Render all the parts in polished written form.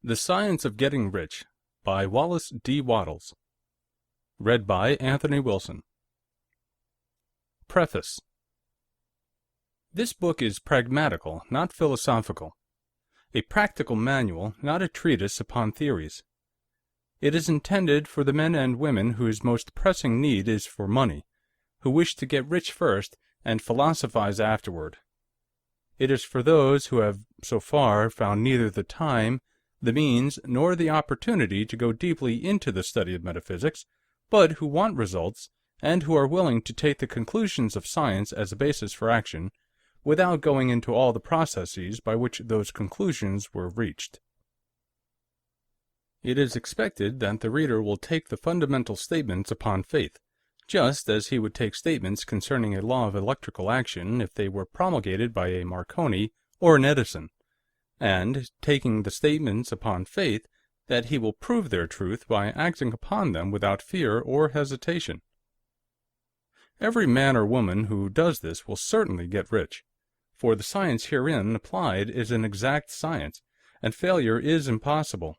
The Science of Getting Rich by Wallace D. Wattles. Read by Anthony Wilson. Preface. This book is pragmatical, not philosophical. A practical manual, not a treatise upon theories. It is intended for the men and women whose most pressing need is for money, who wish to get rich first and philosophize afterward. It is for those who have, so far, found neither the time, the means, nor the opportunity to go deeply into the study of metaphysics, but who want results, and who are willing to take the conclusions of science as a basis for action, without going into all the processes by which those conclusions were reached. It is expected that the reader will take the fundamental statements upon faith, just as he would take statements concerning a law of electrical action if they were promulgated by a Marconi or an Edison, and, taking the statements upon faith, that he will prove their truth by acting upon them without fear or hesitation. Every man or woman who does this will certainly get rich, for the science herein applied is an exact science, and failure is impossible.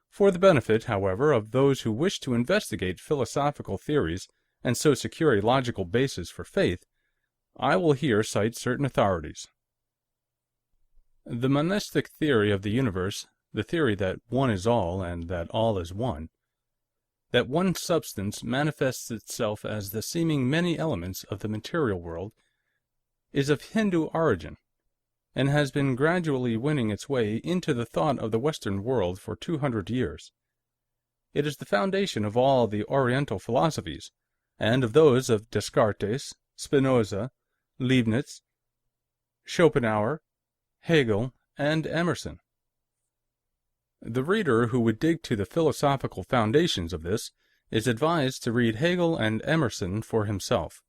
For the benefit, however, of those who wish to investigate philosophical theories and so secure a logical basis for faith, I will here cite certain authorities. The monistic theory of the universe, the theory that one is all and that all is one, that one substance manifests itself as the seeming many elements of the material world, is of Hindu origin, and has been gradually winning its way into the thought of the Western world for 200 years. It is the foundation of all the Oriental philosophies, and of those of Descartes, Spinoza, Leibniz, Schopenhauer, Hegel, and Emerson. The reader who would dig to the philosophical foundations of this is advised to read Hegel and Emerson for himself.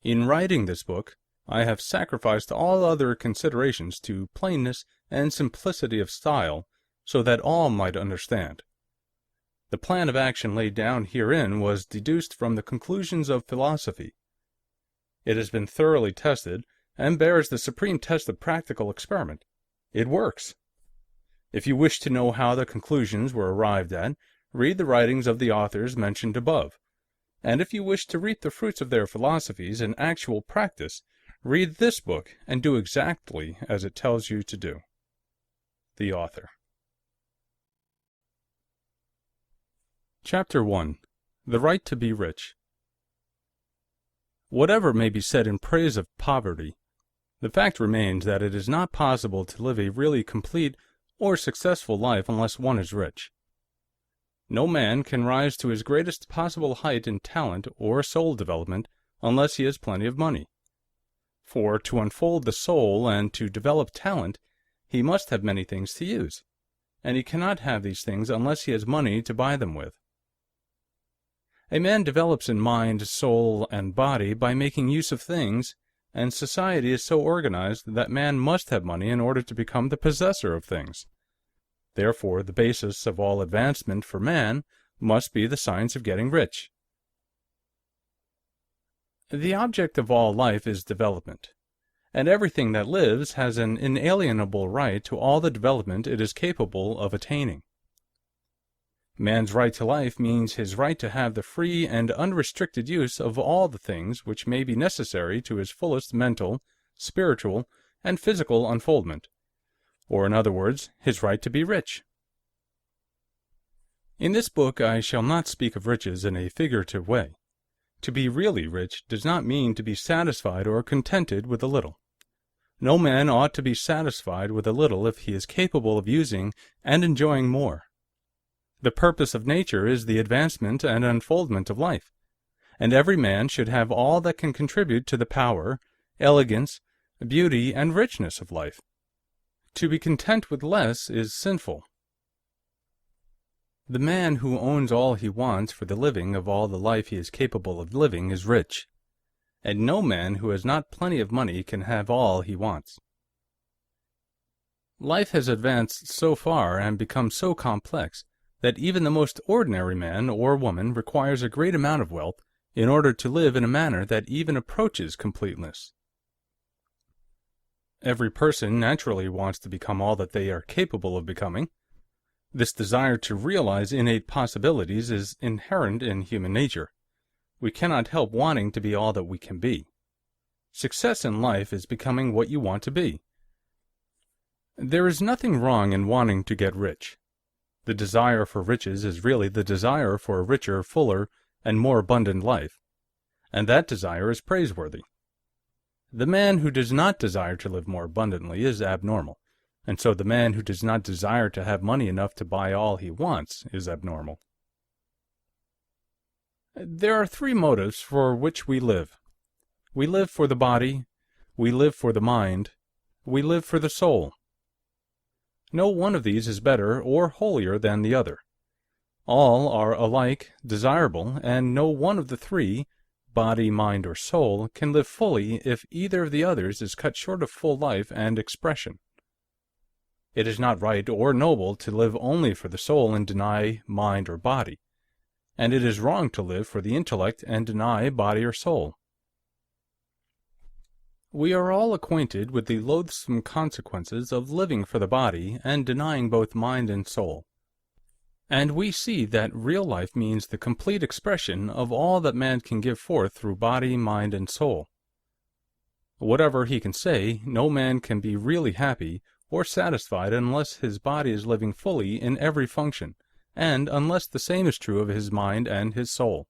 In writing this book, I have sacrificed all other considerations to plainness and simplicity of style, so that all might understand. The plan of action laid down herein was deduced from the conclusions of philosophy. It has been thoroughly tested, and bears the supreme test of practical experiment. It works. If you wish to know how the conclusions were arrived at, read the writings of the authors mentioned above, and if you wish to reap the fruits of their philosophies in actual practice, read this book and do exactly as it tells you to do. The Author. Chapter 1. The Right to be Rich. Whatever may be said in praise of poverty, the fact remains that it is not possible to live a really complete or successful life unless one is rich. No man can rise to his greatest possible height in talent or soul development unless he has plenty of money. For to unfold the soul and to develop talent, he must have many things to use, and he cannot have these things unless he has money to buy them with. A man develops in mind, soul, and body by making use of things, and society is so organized that man must have money in order to become the possessor of things. Therefore, the basis of all advancement for man must be the science of getting rich. The object of all life is development, and everything that lives has an inalienable right to all the development it is capable of attaining. Man's right to life means his right to have the free and unrestricted use of all the things which may be necessary to his fullest mental, spiritual, and physical unfoldment, or in other words, his right to be rich. In this book I shall not speak of riches in a figurative way. To be really rich does not mean to be satisfied or contented with a little. No man ought to be satisfied with a little if he is capable of using and enjoying more. The purpose of nature is the advancement and unfoldment of life, and every man should have all that can contribute to the power, elegance, beauty, and richness of life. To be content with less is sinful. The man who owns all he wants for the living of all the life he is capable of living is rich, and no man who has not plenty of money can have all he wants. Life has advanced so far and become so complex that even the most ordinary man or woman requires a great amount of wealth in order to live in a manner that even approaches completeness. Every person naturally wants to become all that they are capable of becoming. This desire to realize innate possibilities is inherent in human nature. We cannot help wanting to be all that we can be. Success in life is becoming what you want to be. There is nothing wrong in wanting to get rich. The desire for riches is really the desire for a richer, fuller, and more abundant life, and that desire is praiseworthy. The man who does not desire to live more abundantly is abnormal, and so the man who does not desire to have money enough to buy all he wants is abnormal. There are three motives for which we live. We live for the body, we live for the mind, we live for the soul. No one of these is better or holier than the other. All are alike desirable, and no one of the three, body, mind, or soul, can live fully if either of the others is cut short of full life and expression. It is not right or noble to live only for the soul and deny mind or body, and it is wrong to live for the intellect and deny body or soul. We are all acquainted with the loathsome consequences of living for the body and denying both mind and soul. And we see that real life means the complete expression of all that man can give forth through body, mind, and soul. Whatever he can say, no man can be really happy or satisfied unless his body is living fully in every function, and unless the same is true of his mind and his soul.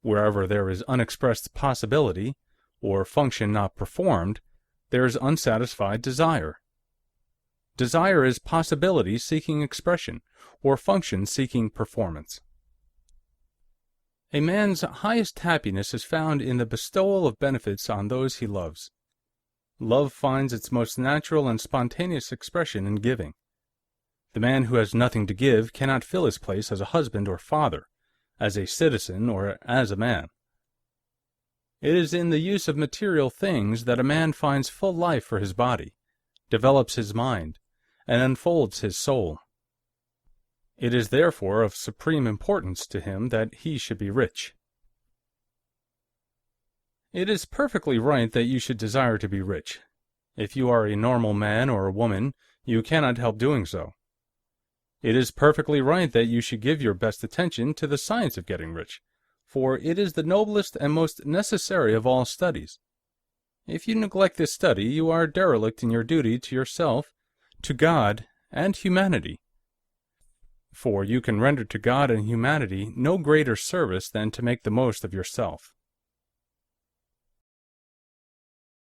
Wherever there is unexpressed possibility, or function not performed, there is unsatisfied desire. Desire is possibility seeking expression, or function seeking performance. A man's highest happiness is found in the bestowal of benefits on those he loves. Love finds its most natural and spontaneous expression in giving. The man who has nothing to give cannot fill his place as a husband or father, as a citizen or as a man. It is in the use of material things that a man finds full life for his body, develops his mind, and unfolds his soul. It is therefore of supreme importance to him that he should be rich. It is perfectly right that you should desire to be rich. If you are a normal man or a woman, you cannot help doing so. It is perfectly right that you should give your best attention to the science of getting rich, for it is the noblest and most necessary of all studies. If you neglect this study, you are derelict in your duty to yourself, to God, and humanity. For you can render to God and humanity no greater service than to make the most of yourself.